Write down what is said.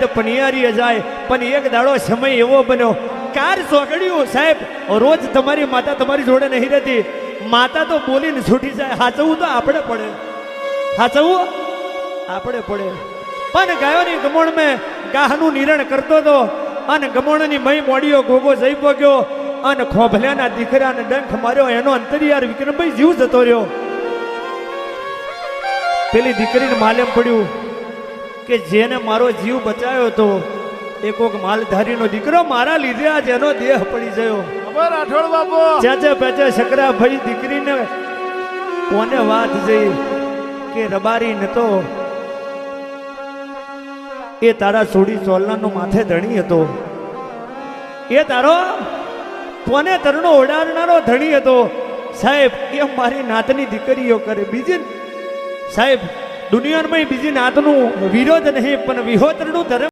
તો પનિયારી જાય, પણ એક દાડો સમય એવો બન્યો કાર સોગડ્યું સાહેબ, રોજ તમારી માતા તમારી જોડે નહીં રહેતી, માતા તો બોલીને છૂટી જાય, હાચવું તો આપણે પડે, હાચવું આપણે પડે. પણ ગાયોની ગમોણ મેં ગાહનું નિરણ કરતો હતો અને ગમોણની મય મોડીઓ ગોગો જઈ પગ્યો અને ખોભલ્યાના દીકરાને ડંખ માર્યો, એનો અંતરિયાર વિક્રમભાઈ જીવ જતો રહ્યો. પેલી દીકરીને માલેમ પડ્યું કે જેને મારો જીવ બચાવ્યો હતો એ કોક માલધારીનો દીકરો, મારા લીધે આ જેનો દેહ પડી ગયો. રાઠોડ બાપુ ચાચા પેચા શકરા ભાઈ દીકરીને કોને વાત જઈ કે રબારી નતો, એ તારા સોડી ચોલનાનો માથે ધણી હતો, એ તારો કોને તરણો ઓડાડનારો ધણી હતો. સાહેબ એ મારી નાતની દીકરીઓ કરે, બીજી સાહેબ દુનિયામાં બીજી નાતનું વિરોધ નહીં પણ વિહોતરનું ધર્મ